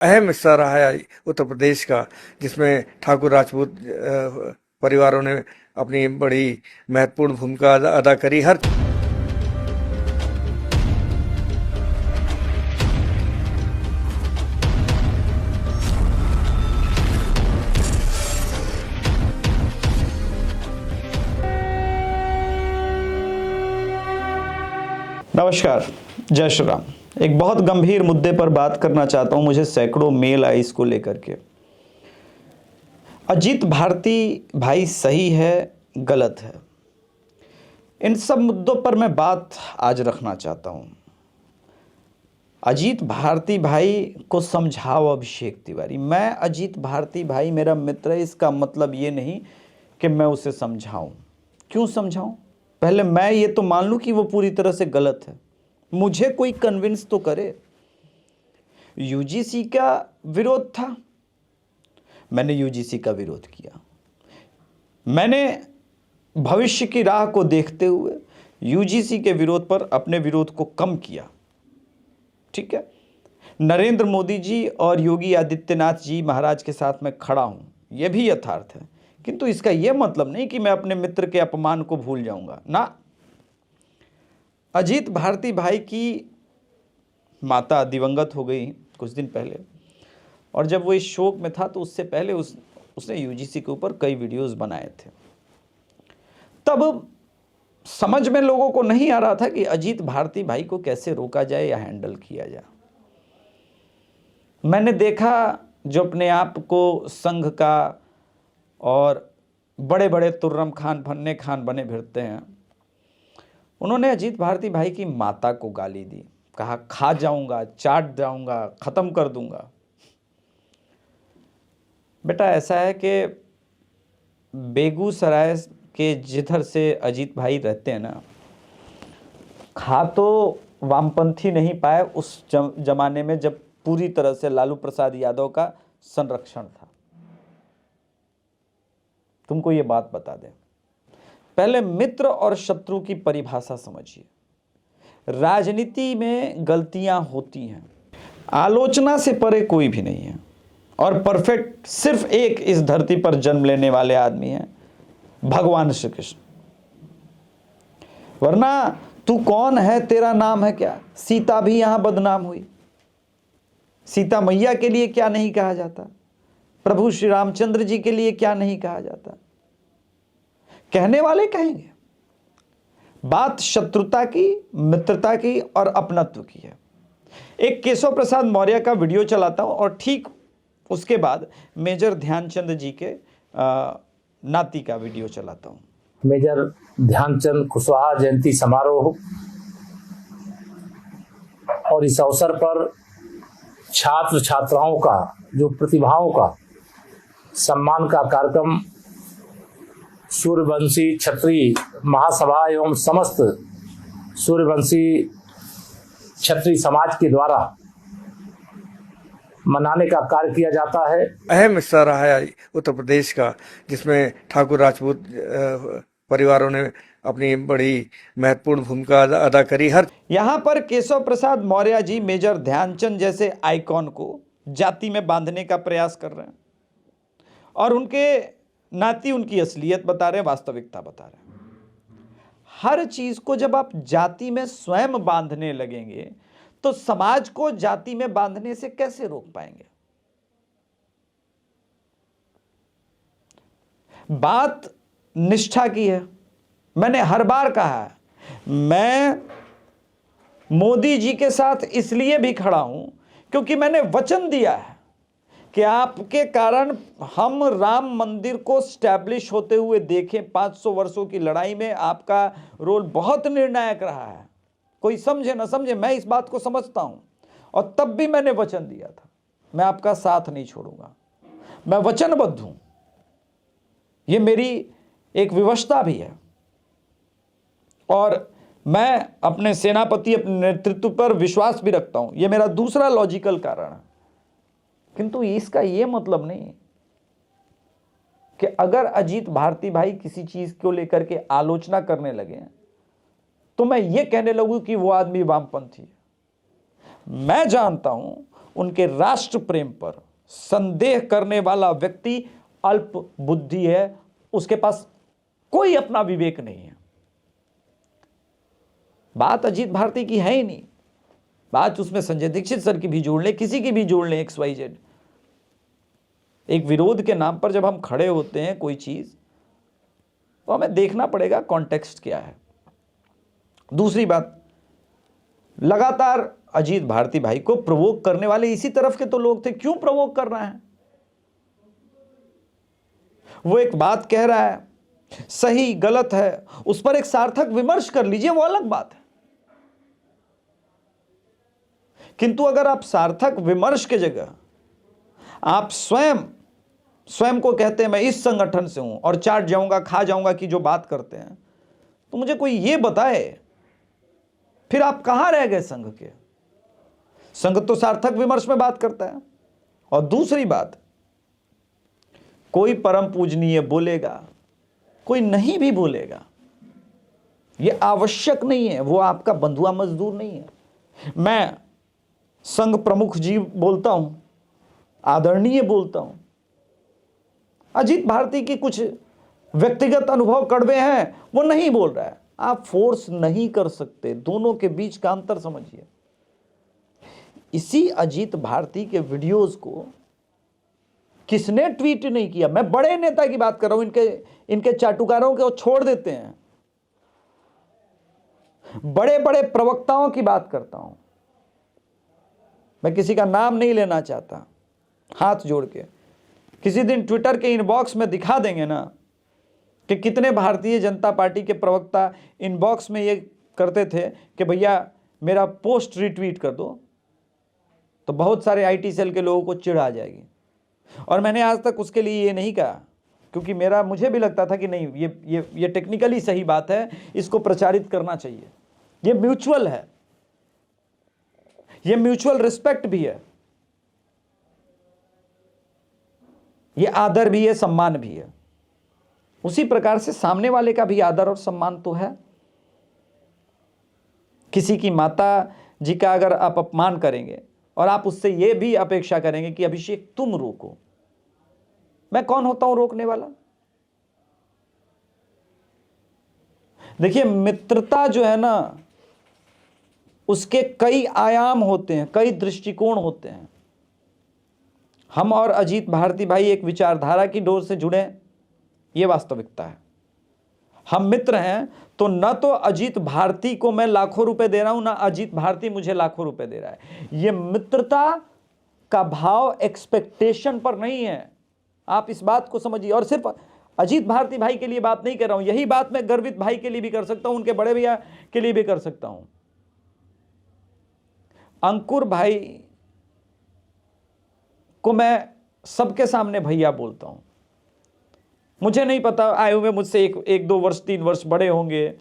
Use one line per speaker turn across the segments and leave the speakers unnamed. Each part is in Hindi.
अहम हिस्सा रहा है उत्तर प्रदेश का, जिसमें ठाकुर राजपूत परिवारों ने अपनी बड़ी महत्वपूर्ण भूमिका अदा करी। हर
नमस्कार, जय श्री राम। एक बहुत गंभीर मुद्दे पर बात करना चाहता हूं। मुझे सैकड़ों मेल आए इसको लेकर के। अजीत भारती भाई सही है, गलत है, इन सब मुद्दों पर मैं बात आज रखना चाहता हूं। अजीत भारती भाई को समझाओ अभिषेक तिवारी। मैं अजीत भारती भाई मेरा मित्र है, इसका मतलब ये नहीं कि मैं उसे समझाऊं। क्यों समझाऊं? पहले मैं ये तो मान लूं कि वो पूरी तरह से गलत है, मुझे कोई कन्विंस तो करे। यूजीसी का विरोध था, मैंने यूजीसी का विरोध किया। मैंने भविष्य की राह को देखते हुए यूजीसी के विरोध पर अपने विरोध को कम किया। ठीक है, नरेंद्र मोदी जी और योगी आदित्यनाथ जी महाराज के साथ मैं खड़ा हूं, यह भी यथार्थ है। किंतु इसका यह मतलब नहीं कि मैं अपने मित्र के अपमान को भूल जाऊंगा ना। अजीत भारती भाई की माता दिवंगत हो गई कुछ दिन पहले, और जब वो इस शोक में था तो उससे पहले उसने यूजीसी के ऊपर कई वीडियोस बनाए थे। तब समझ में लोगों को नहीं आ रहा था कि अजीत भारती भाई को कैसे रोका जाए या हैंडल किया जाए। मैंने देखा जो अपने आप को संघ का और बड़े बड़े तुर्रम खान फन्ने खान बने फिरते हैं, उन्होंने अजीत भारती भाई की माता को गाली दी, कहा खा जाऊंगा, चाट जाऊंगा, खत्म कर दूंगा। बेटा ऐसा है कि बेगूसराय के जिधर से अजीत भाई रहते हैं ना, खा तो वामपंथी नहीं पाए उस जमाने में जब पूरी तरह से लालू प्रसाद यादव का संरक्षण था। तुमको ये बात बता दें, पहले मित्र और शत्रु की परिभाषा समझिए। राजनीति में गलतियां होती हैं, आलोचना से परे कोई भी नहीं है, और परफेक्ट सिर्फ एक इस धरती पर जन्म लेने वाले आदमी हैं, भगवान श्री कृष्ण। वरना तू कौन है, तेरा नाम है क्या? सीता भी यहां बदनाम हुई। सीता मैया के लिए क्या नहीं कहा जाता, प्रभु श्री रामचंद्र जी के लिए क्या नहीं कहा जाता? कहने वाले कहेंगे। बात शत्रुता की, मित्रता की और अपनत्व की है। एक केशव प्रसाद मौर्य का वीडियो चलाता हूं और ठीक उसके बाद मेजर ध्यानचंद जी के नाती का वीडियो चलाता हूं।
मेजर ध्यानचंद कुशवाहा जयंती समारोह, और इस अवसर पर छात्र छात्राओं का, जो प्रतिभाओं का सम्मान का कार्यक्रम सूर्यवंशी क्षत्रिय महासभा एवं समस्त सूर्यवंशी क्षत्रिय समाज के द्वारा मनाने का कार्य किया जाता है।
अहम हिस्सा रहा है उत्तर प्रदेश का, जिसमें ठाकुर राजपूत परिवारों ने अपनी बड़ी महत्वपूर्ण भूमिका अदा करी।
यहां पर केशव प्रसाद मौर्य जी मेजर ध्यानचंद जैसे आइकॉन को जाति में बांधने का प्रयास कर रहे हैं, और उनके नाती उनकी असलियत बता रहे हैं, वास्तविकता बता रहे हैं। हर चीज को जब आप जाति में स्वयं बांधने लगेंगे तो समाज को जाति में बांधने से कैसे रोक पाएंगे? बात निष्ठा की है। मैंने हर बार कहा है, मैं मोदी जी के साथ इसलिए भी खड़ा हूं क्योंकि मैंने वचन दिया है कि आपके कारण हम राम मंदिर को स्टैब्लिश होते हुए देखें। 500 वर्षों की लड़ाई में आपका रोल बहुत निर्णायक रहा है। कोई समझे ना समझे, मैं इस बात को समझता हूं, और तब भी मैंने वचन दिया था, मैं आपका साथ नहीं छोड़ूंगा, मैं वचनबद्ध हूं। यह मेरी एक विवशता भी है, और मैं अपने सेनापति, अपने नेतृत्व पर विश्वास भी रखता हूं। यह मेरा दूसरा लॉजिकल कारण है। किंतु इसका यह मतलब नहीं कि अगर अजीत भारती भाई किसी चीज को लेकर के आलोचना करने लगे तो मैं ये कहने लगूं कि वो आदमी वामपंथी है। मैं जानता हूं उनके राष्ट्र प्रेम पर संदेह करने वाला व्यक्ति अल्प बुद्धि है, उसके पास कोई अपना विवेक नहीं है। बात अजीत भारती की है ही नहीं, बात उसमें संजय दीक्षित सर की भी जोड़ लें, किसी की भी जोड़ लें, XYZ। एक विरोध के नाम पर जब हम खड़े होते हैं कोई चीज, तो हमें देखना पड़ेगा कॉन्टेक्स्ट क्या है। दूसरी बात, लगातार अजीत भारती भाई को प्रोवोक करने वाले इसी तरफ के तो लोग थे। क्यों प्रोवोक कर रहा है? वो एक बात कह रहा है, सही गलत है, उस पर एक सार्थक विमर्श कर लीजिए, वो अलग बात है। किंतु अगर आप सार्थक विमर्श के जगह आप स्वयं को कहते हैं मैं इस संगठन से हूं और चाट जाऊंगा, खा जाऊंगा की जो बात करते हैं, तो मुझे कोई ये बताए फिर आप कहां रह गए संघ के? संघ तो सार्थक विमर्श में बात करता है। और दूसरी बात, कोई परम पूजनीय बोलेगा, कोई नहीं भी बोलेगा, यह आवश्यक नहीं है, वो आपका बंधुआ मजदूर नहीं है। मैं संघ प्रमुख जी बोलता हूं, आदरणीय बोलता हूं, अजीत भारती की कुछ व्यक्तिगत अनुभव कड़वे हैं, वो नहीं बोल रहा है। आप फोर्स नहीं कर सकते, दोनों के बीच का अंतर समझिए। इसी अजीत भारती के वीडियोस को किसने ट्वीट नहीं किया? मैं बड़े नेता की बात कर रहा हूं, इनके चाटुकारों को छोड़ देते हैं, बड़े बड़े प्रवक्ताओं की बात करता हूं। मैं किसी का नाम नहीं लेना चाहता, हाथ जोड़ के किसी दिन ट्विटर के इनबॉक्स में दिखा देंगे ना कि कितने भारतीय जनता पार्टी के प्रवक्ता इनबॉक्स में ये करते थे कि भैया मेरा पोस्ट रिट्वीट कर दो, तो बहुत सारे IT सेल के लोगों को चिढ़ आ जाएगी। और मैंने आज तक उसके लिए ये नहीं कहा, क्योंकि मुझे भी लगता था कि नहीं, ये टेक्निकली सही बात है, इसको प्रचारित करना चाहिए। ये म्यूचुअल है, ये म्यूचुअल रिस्पेक्ट भी है, ये आदर भी है, सम्मान भी है। उसी प्रकार से सामने वाले का भी आदर और सम्मान तो है। किसी की माता जी का अगर आप अपमान करेंगे और आप उससे यह भी अपेक्षा करेंगे कि अभिषेक तुम रोको, मैं कौन होता हूं रोकने वाला? देखिए, मित्रता जो है ना, उसके कई आयाम होते हैं, कई दृष्टिकोण होते हैं। हम और अजीत भारती भाई एक विचारधारा की डोर से जुड़े, यह वास्तविकता है। हम मित्र हैं तो न तो अजीत भारती को मैं लाखों रुपए दे रहा हूं, ना अजीत भारती मुझे लाखों रुपए दे रहा है। यह मित्रता का भाव एक्सपेक्टेशन पर नहीं है, आप इस बात को समझिए। और सिर्फ अजीत भारती भाई के लिए बात नहीं कर रहा हूं, यही बात मैं गर्वित भाई के लिए भी कर सकता हूं, उनके बड़े भैया के लिए भी कर सकता हूं। अंकुर भाई को मैं सबके सामने भैया बोलता हूं। मुझे नहीं पता, आए हुए मुझसे एक 2 वर्ष 3 वर्ष बड़े होंगे।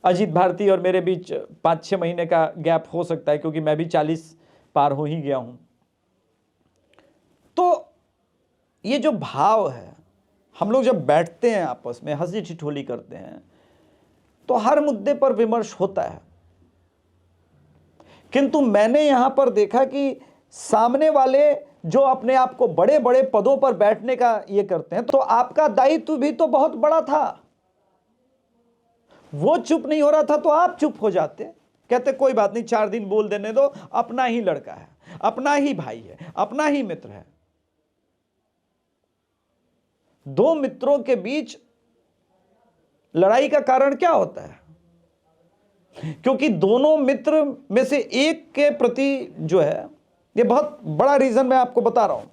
अजीत भारती और मेरे बीच 5-6 महीने का गैप हो सकता है, क्योंकि मैं भी 40 पार हो ही गया हूं। तो ये जो भाव है, हम लोग जब बैठते हैं आपस में हंसी ठिठोली करते हैं, तो हर मुद्दे पर विमर्श होता है। किंतु मैंने यहां पर देखा कि सामने वाले जो अपने आप को बड़े बड़े पदों पर बैठने का ये करते हैं, तो आपका दायित्व भी तो बहुत बड़ा था। वो चुप नहीं हो रहा था तो आप चुप हो जाते, कहते कोई बात नहीं, 4 दिन बोल देने दो, अपना ही लड़का है, अपना ही भाई है, अपना ही मित्र है। 2 मित्रों के बीच लड़ाई का कारण क्या होता है? क्योंकि दोनों मित्र में से एक के प्रति जो है, ये बहुत बड़ा रीजन मैं आपको बता रहा हूं,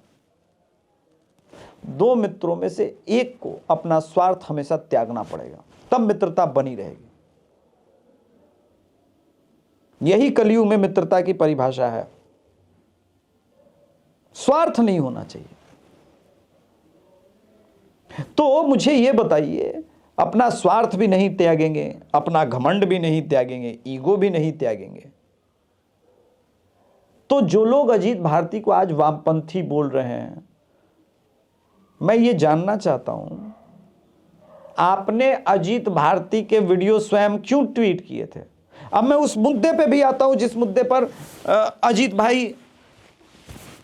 2 मित्रों में से एक को अपना स्वार्थ हमेशा त्यागना पड़ेगा, तब मित्रता बनी रहेगी। यही कलयुग में मित्रता की परिभाषा है। स्वार्थ नहीं होना चाहिए। तो मुझे यह बताइए, अपना स्वार्थ भी नहीं त्यागेंगे, अपना घमंड भी नहीं त्यागेंगे, ईगो भी नहीं त्यागेंगे, तो जो लोग अजीत भारती को आज वामपंथी बोल रहे हैं, मैं ये जानना चाहता हूं, आपने अजीत भारती के वीडियो स्वयं क्यों ट्वीट किए थे? अब मैं उस मुद्दे पे भी आता हूं जिस मुद्दे पर अजीत भाई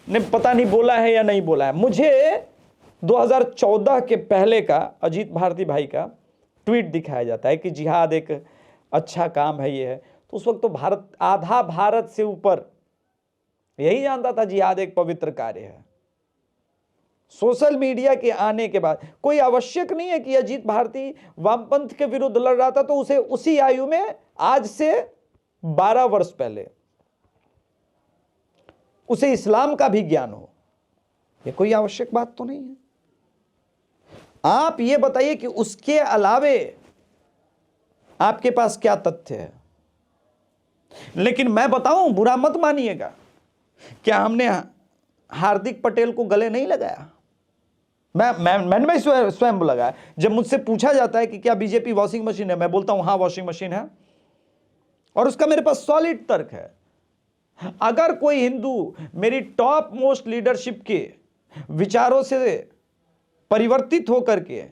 ने पता नहीं बोला है या नहीं बोला है। मुझे 2014 के पहले का अजीत भारती भाई का ट्वीट दिखाया जाता है कि जिहाद एक अच्छा काम है, ये है। तो उस वक्त तो भारत, आधा भारत से ऊपर यही जानता था जिहाद एक पवित्र कार्य है। सोशल मीडिया के आने के बाद कोई आवश्यक नहीं है कि अजीत भारती वामपंथ के विरुद्ध लड़ रहा था तो उसे उसी आयु में, आज से 12 वर्ष पहले, उसे इस्लाम का भी ज्ञान हो। यह कोई आवश्यक बात तो नहीं है। आप ये बताइए कि उसके अलावे आपके पास क्या तथ्य है। लेकिन मैं बताऊं, बुरा मत मानिएगा, क्या हमने हार्दिक पटेल को गले नहीं लगाया? मैंने स्वयं लगाया। जब मुझसे पूछा जाता है कि क्या बीजेपी वॉशिंग मशीन है, मैं बोलता हूं हां वॉशिंग मशीन है, और उसका मेरे पास सॉलिड तर्क है। अगर कोई हिंदू मेरी टॉप मोस्ट लीडरशिप के विचारों से परिवर्तित होकर के,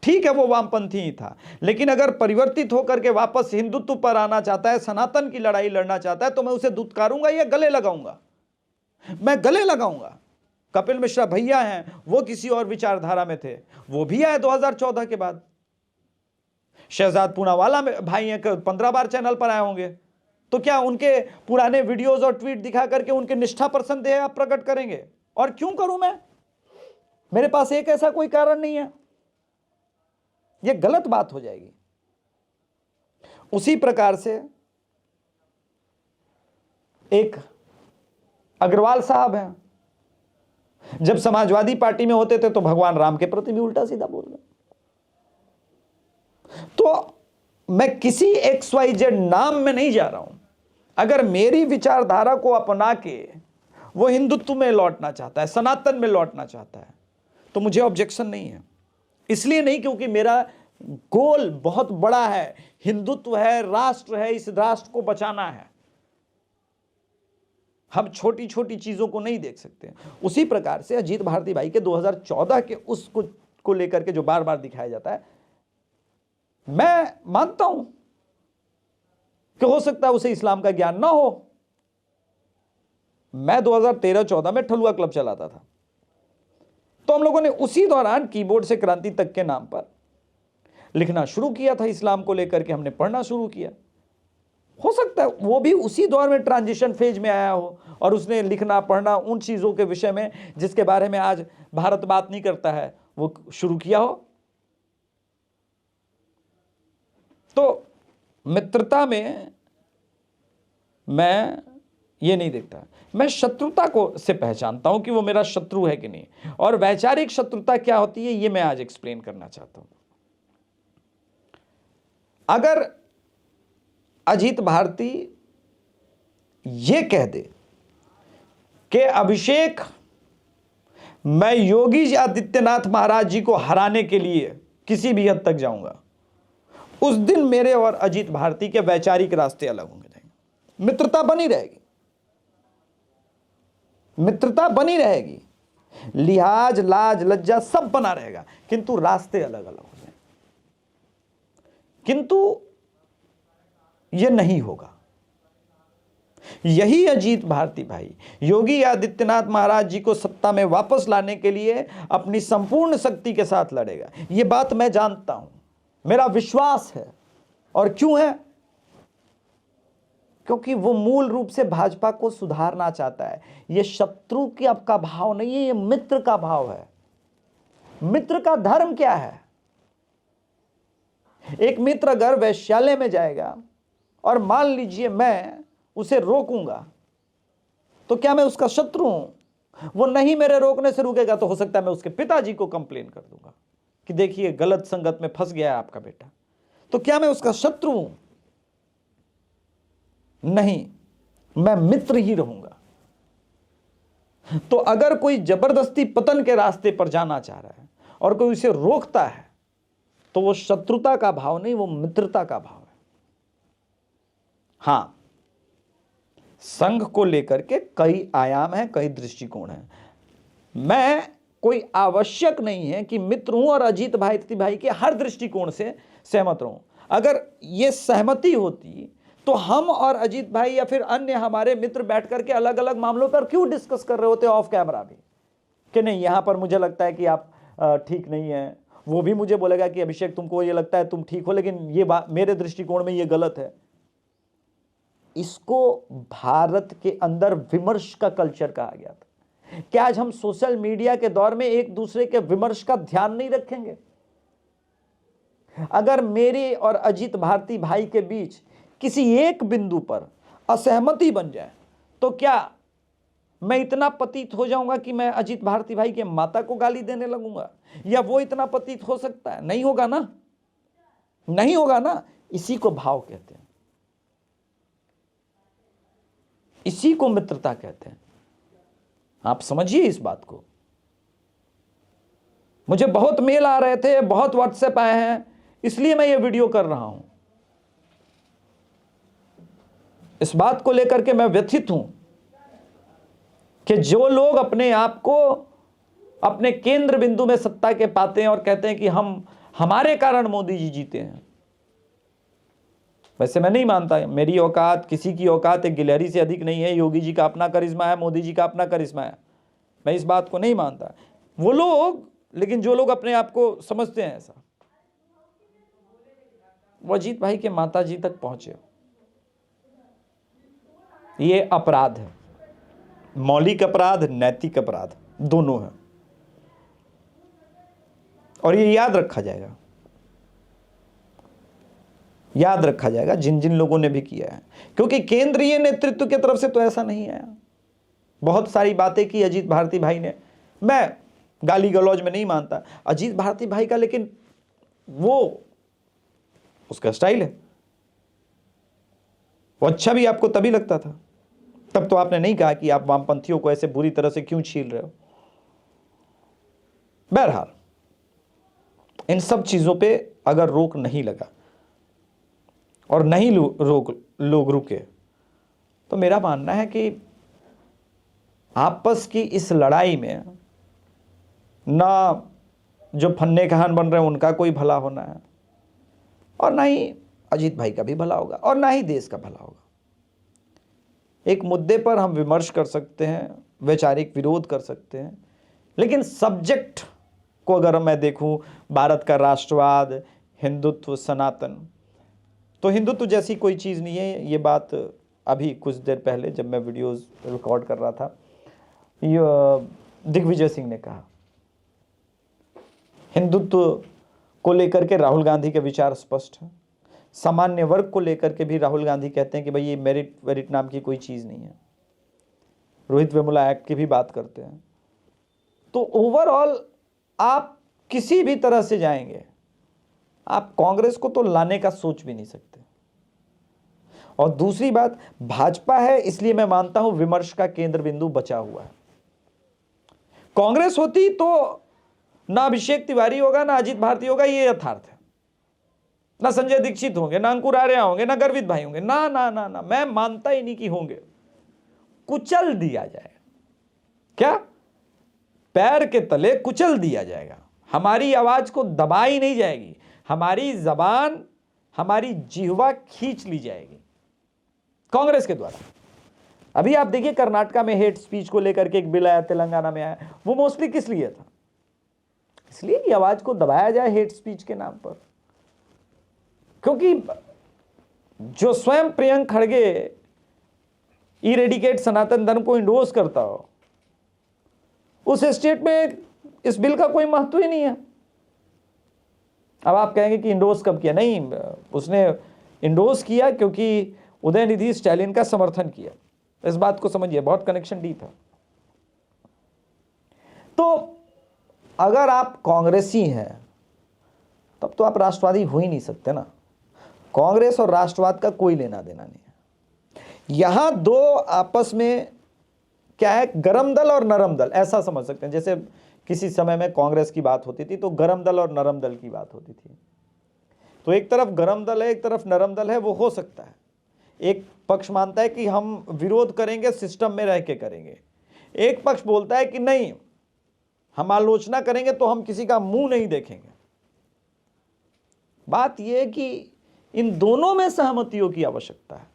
ठीक है वो वामपंथी ही था, लेकिन अगर परिवर्तित होकर के वापस हिंदुत्व पर आना चाहता है, सनातन की लड़ाई लड़ना चाहता है, तो मैं उसे दुत्कारूंगा या गले लगाऊंगा? मैं गले लगाऊंगा। कपिल मिश्रा भैया हैं, वो किसी और विचारधारा में थे, वो भी आए 2014 के बाद। शहजाद पूनावाला भाई हैं, 15 बार चैनल पर आए होंगे, तो क्या उनके पुराने वीडियोस और ट्वीट दिखा करके उनके निष्ठा पर संदेह आप प्रकट करेंगे? और क्यों करूं मैं? मेरे पास एक ऐसा कोई कारण नहीं है। यह गलत बात हो जाएगी। उसी प्रकार से एक अग्रवाल साहब हैं, जब समाजवादी पार्टी में होते थे तो भगवान राम के प्रति भी उल्टा सीधा बोल रहे। तो मैं किसी XYZ नाम में नहीं जा रहा हूं। अगर मेरी विचारधारा को अपना के वो हिंदुत्व में लौटना चाहता है, सनातन में लौटना चाहता है, तो मुझे ऑब्जेक्शन नहीं है। इसलिए नहीं क्योंकि मेरा गोल बहुत बड़ा है, हिंदुत्व है, राष्ट्र है, इस राष्ट्र को बचाना है। हम छोटी छोटी चीजों को नहीं देख सकते। उसी प्रकार से अजीत भारती भाई के 2014 के उसको को लेकर के जो बार बार दिखाया जाता है, मैं मानता हूं कि हो सकता है उसे इस्लाम का ज्ञान ना हो। मैं 2013-14 में ठलुआ क्लब चलाता था, तो हम लोगों ने उसी दौरान कीबोर्ड से क्रांति तक के नाम पर लिखना शुरू किया था। इस्लाम को लेकर के हमने पढ़ना शुरू किया। हो सकता है वो भी उसी दौर में ट्रांजिशन फेज में आया हो और उसने लिखना पढ़ना उन चीजों के विषय में जिसके बारे में आज भारत बात नहीं करता है, वो शुरू किया हो। तो मित्रता में मैं ये नहीं देखता, मैं शत्रुता को से पहचानता हूं कि वो मेरा शत्रु है कि नहीं, और वैचारिक शत्रुता क्या होती है ये मैं आज एक्सप्लेन करना चाहता हूं। अगर अजीत भारती ये कह दे कि अभिषेक, मैं योगी आदित्यनाथ महाराज जी को हराने के लिए किसी भी हद तक जाऊंगा, उस दिन मेरे और अजीत भारती के वैचारिक रास्ते अलग होंगे जाएंगे। मित्रता बनी रहेगी, मित्रता बनी रहेगी, लिहाज, लाज, लज्जा सब बना रहेगा, किंतु रास्ते अलग अलग हो जाएंगे। किंतु यह नहीं होगा। यही अजीत भारती भाई योगी आदित्यनाथ महाराज जी को सत्ता में वापस लाने के लिए अपनी संपूर्ण शक्ति के साथ लड़ेगा। यह बात मैं जानता हूं, मेरा विश्वास है। और क्यों है? क्योंकि वो मूल रूप से भाजपा को सुधारना चाहता है। यह शत्रु की आपका भाव नहीं है, यह मित्र का भाव है। मित्र का धर्म क्या है? एक मित्र अगर वैश्यालय में जाएगा और मान लीजिए मैं उसे रोकूंगा, तो क्या मैं उसका शत्रु हूं? वो नहीं मेरे रोकने से रुकेगा तो हो सकता है मैं उसके पिताजी को कंप्लेन कर दूंगा कि देखिए गलत संगत में फंस गया है आपका बेटा। तो क्या मैं उसका शत्रु हूं? नहीं, मैं मित्र ही रहूंगा। तो अगर कोई जबरदस्ती पतन के रास्ते पर जाना चाह रहा है और कोई उसे रोकता है, तो वो शत्रुता का भाव नहीं, वो मित्रता का भाव है। हां, संघ को लेकर के कई आयाम हैं, कई दृष्टिकोण हैं। मैं कोई आवश्यक नहीं है कि मित्र हूं और अजीत भारती भाई के हर दृष्टिकोण से सहमत रहूं। अगर यह सहमति होती तो हम और अजीत भाई या फिर अन्य हमारे मित्र बैठ करके अलग अलग मामलों पर क्यों डिस्कस कर रहे होते ऑफ कैमरा भी, कि नहीं यहां पर मुझे लगता है कि आप ठीक नहीं है, वो भी मुझे बोलेगा कि अभिषेक तुमको ये लगता है तुम ठीक हो, लेकिन ये बात मेरे दृष्टिकोण में ये गलत है। इसको भारत के अंदर विमर्श का कल्चर कहा गया था। क्या आज हम सोशल मीडिया के दौर में एक दूसरे के विमर्श का ध्यान नहीं रखेंगे? अगर मेरे और अजीत भारती भाई के बीच किसी एक बिंदु पर असहमति बन जाए तो क्या मैं इतना पतित हो जाऊंगा कि मैं अजीत भारती भाई के माता को गाली देने लगूंगा, या वो इतना पतित हो सकता है? नहीं होगा ना, नहीं होगा ना। इसी को भाव कहते हैं, इसी को मित्रता कहते हैं। आप समझिए इस बात को। मुझे बहुत मेल आ रहे थे, बहुत व्हाट्सएप आए हैं, इसलिए मैं ये वीडियो कर रहा हूं। इस बात को लेकर के मैं व्यथित हूं कि जो लोग अपने आप को अपने केंद्र बिंदु में सत्ता के पाते हैं और कहते हैं कि हमारे कारण मोदी जी जीते हैं। वैसे मैं नहीं मानता, मेरी औकात, किसी की औकात एक गिलहरी से अधिक नहीं है। योगी जी का अपना करिश्मा है, मोदी जी का अपना करिश्मा है, मैं इस बात को नहीं मानता। वो लोग, लेकिन जो लोग अपने आप को समझते हैं ऐसा, वो अजीत भाई के माता जी तक पहुंचे। ये अपराध है, मौलिक अपराध, नैतिक अपराध दोनों है, और ये याद रखा जाएगा, याद रखा जाएगा जिन जिन लोगों ने भी किया है। क्योंकि केंद्रीय नेतृत्व की तरफ से तो ऐसा नहीं आया। बहुत सारी बातें की अजीत भारती भाई ने, मैं गाली गलौज में नहीं मानता अजीत भारती भाई का, लेकिन वो उसका स्टाइल है। वो अच्छा भी आपको तभी लगता था, तब तो आपने नहीं कहा कि आप वामपंथियों को ऐसे बुरी तरह से क्यों छील रहे हो। बहरहाल इन सब चीजों पे अगर रोक नहीं लगा और नहीं लोग रुके, तो मेरा मानना है कि आपस की इस लड़ाई में ना जो फन्ने कहान बन रहे हैं उनका कोई भला होना है, और ना ही अजीत भाई का भी भला होगा, और ना ही देश का भला होगा। एक मुद्दे पर हम विमर्श कर सकते हैं, वैचारिक विरोध कर सकते हैं, लेकिन सब्जेक्ट को अगर मैं देखूं, भारत का राष्ट्रवाद, हिंदुत्व, सनातन, तो हिंदुत्व जैसी कोई चीज़ नहीं है। ये बात अभी कुछ देर पहले जब मैं वीडियोस रिकॉर्ड कर रहा था, ये दिग्विजय सिंह ने कहा। हिंदुत्व को लेकर के राहुल गांधी के विचार स्पष्ट हैं। सामान्य वर्ग को लेकर के भी राहुल गांधी कहते हैं कि भाई ये मेरिट वेरिट नाम की कोई चीज़ नहीं है। रोहित वेमुला एक्ट की भी बात करते हैं। तो ओवरऑल आप किसी भी तरह से जाएंगे, आप कांग्रेस को तो लाने का सोच भी नहीं सकते। और दूसरी बात, भाजपा है, इसलिए मैं मानता हूं विमर्श का केंद्र बिंदु बचा हुआ है। कांग्रेस होती तो ना अभिषेक तिवारी होगा, ना अजीत भारती होगा, ये यथार्थ है। ना संजय दीक्षित होंगे, ना अंकुर आर्या होंगे, ना गर्वित भाई होंगे, ना ना ना ना, मैं मानता ही नहीं कि होंगे। कुचल दिया जाएगा। क्या? पैर के तले कुचल दिया जाएगा। हमारी आवाज को दबाई नहीं जाएगी, हमारी जबान, हमारी जिह्वा खींच ली जाएगी कांग्रेस के द्वारा। अभी आप देखिए कर्नाटका में हेट स्पीच को लेकर के एक बिल आया, तेलंगाना में आया, वो मोस्टली किस लिए था? इसलिए कि आवाज को दबाया जाए हेट स्पीच के नाम पर। क्योंकि जो स्वयं प्रियंक खड़गे इरेडिकेट सनातन धर्म को इंडोर्स करता हो, उस स्टेट में इस बिल का कोई महत्व ही नहीं है। अब आप कहेंगे कि इंडोर्स कब किया? नहीं, उसने इंडोर्स किया क्योंकि उदयनिधि स्टालिन का समर्थन किया। इस बात को समझिए, बहुत कनेक्शन डीप है। तो अगर आप कांग्रेसी हैं तब तो आप राष्ट्रवादी हो ही नहीं सकते ना। कांग्रेस और राष्ट्रवाद का कोई लेना देना नहीं है। यहां दो आपस में क्या है, गरम दल और नरम दल, ऐसा समझ सकते हैं। जैसे किसी समय में कांग्रेस की बात होती थी तो गरम दल और नरम दल की बात होती थी। तो एक तरफ गरम दल है, एक तरफ नरम दल है, वो हो सकता है। एक पक्ष मानता है कि हम विरोध करेंगे, सिस्टम में रह के करेंगे। एक पक्ष बोलता है कि नहीं, हम आलोचना करेंगे तो हम किसी का मुंह नहीं देखेंगे। बात यह है कि इन दोनों में सहमतियों की आवश्यकता है।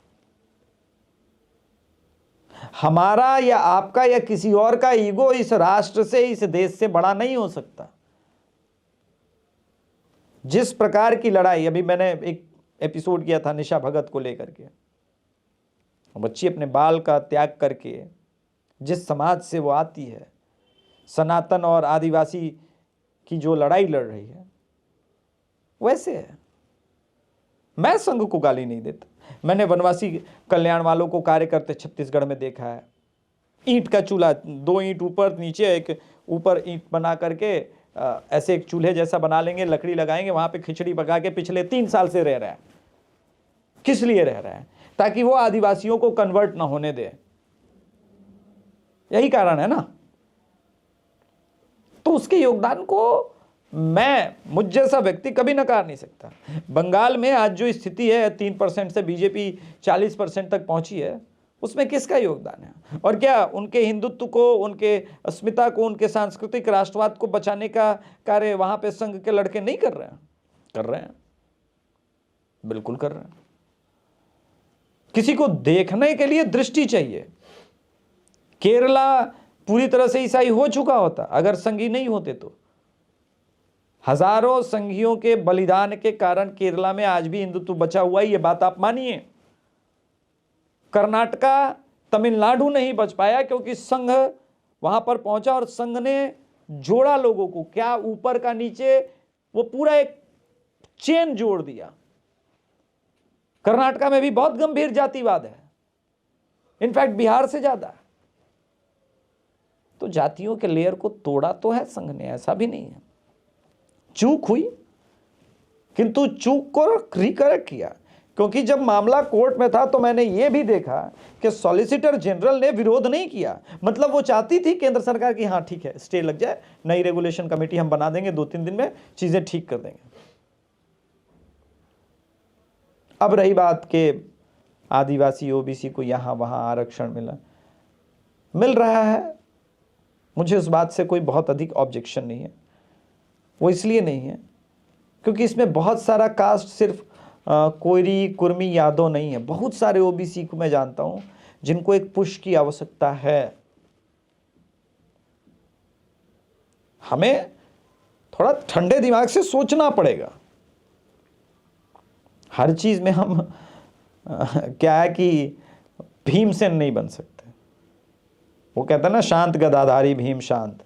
हमारा या आपका या किसी और का ईगो इस राष्ट्र से, इस देश से बड़ा नहीं हो सकता। जिस प्रकार की लड़ाई, अभी मैंने एक एपिसोड किया था निशा भगत को लेकर के, बच्ची अपने बाल का त्याग करके जिस समाज से वो आती है, सनातन और आदिवासी की जो लड़ाई लड़ रही है, वैसे है। मैं संघ को गाली नहीं देता, मैंने वनवासी कल्याण वालों को कार्य करते छत्तीसगढ़ में देखा है। ईंट का चूल्हा, 2 ईंट ऊपर नीचे, एक ऊपर ईंट बना करके ऐसे एक चूल्हे जैसा बना लेंगे, लकड़ी लगाएंगे, वहां पे खिचड़ी पका के पिछले 3 साल से रह रहा है। किस लिए रह रहा है? ताकि वो आदिवासियों को कन्वर्ट ना होने दे। यही कारण है ना। तो उसके योगदान को मुझ जैसा व्यक्ति कभी नकार नहीं सकता। बंगाल में आज जो स्थिति है, 3% से बीजेपी 40% तक पहुंची है, उसमें किसका योगदान है? और क्या उनके हिंदुत्व को, उनके अस्मिता को, उनके सांस्कृतिक राष्ट्रवाद को बचाने का कार्य वहां पे संघ के लड़के नहीं कर रहे हैं? कर रहे हैं, बिल्कुल कर रहे हैं। किसी को देखने के लिए दृष्टि चाहिए। केरला पूरी तरह से ईसाई हो चुका होता अगर संघी नहीं होते तो। हजारों संघियों के बलिदान के कारण केरला में आज भी हिंदुत्व बचा हुआ है, ये बात आप मानिए। कर्नाटका, तमिलनाडु नहीं बच पाया क्योंकि संघ वहां पर पहुंचा और संघ ने जोड़ा लोगों को, क्या ऊपर का नीचे, वो पूरा एक चेन जोड़ दिया। कर्नाटका में भी बहुत गंभीर जातिवाद है, इनफैक्ट बिहार से ज्यादा। तो जातियों के लेयर को तोड़ा तो है संघ ने, ऐसा भी नहीं है। चूक हुई, किंतु चूक को रिकरेक्ट किया। क्योंकि जब मामला कोर्ट में था तो मैंने यह भी देखा कि सॉलिसिटर जनरल ने विरोध नहीं किया। मतलब वो चाहती थी केंद्र सरकार की, हाँ ठीक है, स्टे लग जाए, नई रेगुलेशन कमेटी हम बना देंगे, 2-3 दिन में चीजें ठीक कर देंगे। अब रही बात के आदिवासी ओबीसी को यहां वहां आरक्षण मिल रहा है, मुझे उस बात से कोई बहुत अधिक ऑब्जेक्शन नहीं है। वो इसलिए नहीं है क्योंकि इसमें बहुत सारा कास्ट सिर्फ कोयरी, कुर्मी, यादव नहीं है। बहुत सारे ओबीसी को मैं जानता हूं जिनको एक पुश की आवश्यकता है। हमें थोड़ा ठंडे दिमाग से सोचना पड़ेगा। हर चीज में हम क्या है कि भीमसेन नहीं बन सकते। वो कहता है ना, शांत गदाधारी भीम शांत।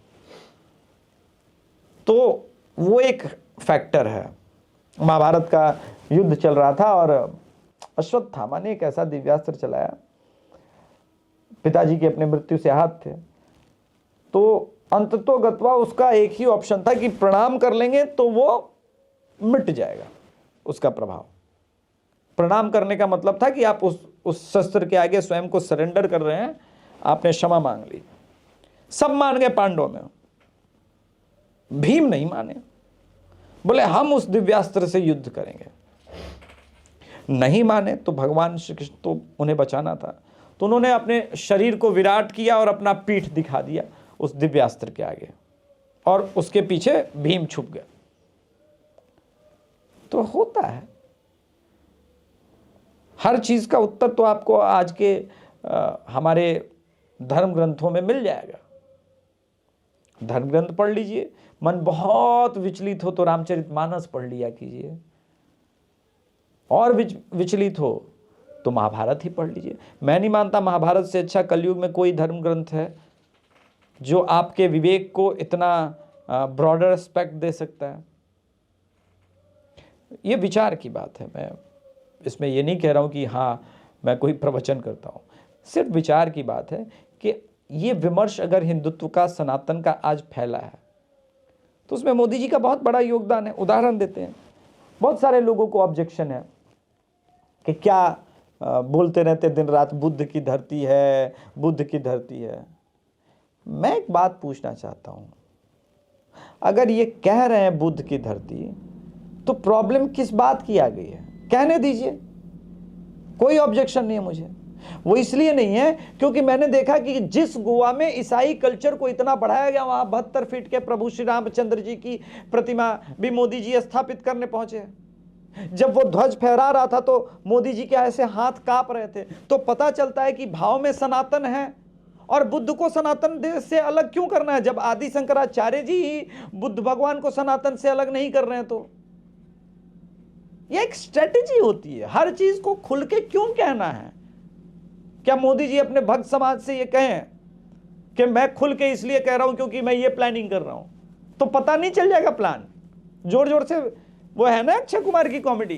तो वो एक फैक्टर है। महाभारत का युद्ध चल रहा था और अश्वत्थामा ने एक ऐसा दिव्यास्त्र चलाया, पिताजी की अपने मृत्यु से आहत थे, तो अंततोगत्वा उसका एक ही ऑप्शन था कि प्रणाम कर लेंगे तो वो मिट जाएगा उसका प्रभाव। प्रणाम करने का मतलब था कि आप उस शस्त्र के आगे स्वयं को सरेंडर कर रहे हैं, आपने क्षमा मांग ली। सब मान गए पांडवों में, भीम नहीं माने, बोले हम उस दिव्यास्त्र से युद्ध करेंगे। नहीं माने तो भगवान श्री कृष्ण तो उन्हें बचाना था, तो उन्होंने अपने शरीर को विराट किया और अपना पीठ दिखा दिया उस दिव्यास्त्र के आगे, और उसके पीछे भीम छुप गया। तो होता है, हर चीज का उत्तर तो आपको आज के हमारे धर्म ग्रंथों में मिल जाएगा। धर्म ग्रंथ पढ़ लीजिए, मन बहुत विचलित हो तो रामचरितमानस पढ़ लिया कीजिए, और विचलित हो तो महाभारत ही पढ़ लीजिए। मैं नहीं मानता महाभारत से अच्छा कलयुग में कोई धर्म ग्रंथ है जो आपके विवेक को इतना ब्रॉडर एस्पेक्ट दे सकता है। ये विचार की बात है, मैं इसमें ये नहीं कह रहा हूं कि हाँ मैं कोई प्रवचन करता हूं, सिर्फ विचार की बात है कि ये विमर्श अगर हिंदुत्व का, सनातन का आज फैला है तो उसमें मोदी जी का बहुत बड़ा योगदान है। उदाहरण देते हैं, बहुत सारे लोगों को ऑब्जेक्शन है कि क्या बोलते रहते दिन रात बुद्ध की धरती है, बुद्ध की धरती है। मैं एक बात पूछना चाहता हूं, अगर ये कह रहे हैं बुद्ध की धरती, तो प्रॉब्लम किस बात की आ गई है? कहने दीजिए, कोई ऑब्जेक्शन नहीं है मुझे। वो इसलिए नहीं है क्योंकि मैंने देखा कि जिस गोवा में ईसाई कल्चर को इतना बढ़ाया गया, वहां 72 फीट के प्रभु श्री रामचंद्र जी की प्रतिमा भी मोदी जी स्थापित करने पहुंचे। जब वो ध्वज फहरा रहा था तो मोदी जी के ऐसे हाथ कांप रहे थे। तो पता चलता है कि भाव में सनातन है। और बुद्ध को सनातन देश से अलग क्यों करना है जब आदि शंकराचार्य जी ही बुद्ध भगवान को सनातन से अलग नहीं कर रहे हैं? तो ये एक स्ट्रेटेजी होती है, हर चीज को खुल के क्यों कहना है? क्या मोदी जी अपने भक्त समाज से ये कहें कि मैं खुल के इसलिए कह रहा हूं क्योंकि मैं ये प्लानिंग कर रहा हूं, तो पता नहीं चल जाएगा प्लान? जोर जोर से वो है ना अक्षय कुमार की कॉमेडी,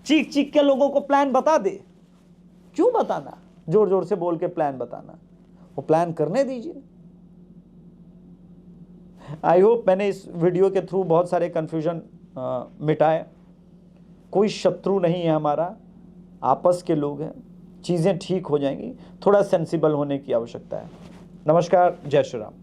चीख चीख के लोगों को प्लान बता दे। क्यों बताना, जोर जोर से बोल के प्लान बताना? वो प्लान करने दीजिए। आई होप मैंने इस वीडियो के थ्रू बहुत सारे कंफ्यूजन मिटाए। कोई शत्रु नहीं है हमारा, आपस के लोग हैं, चीज़ें ठीक हो जाएंगी। थोड़ा सेंसिबल होने की आवश्यकता है। नमस्कार, जय श्री राम।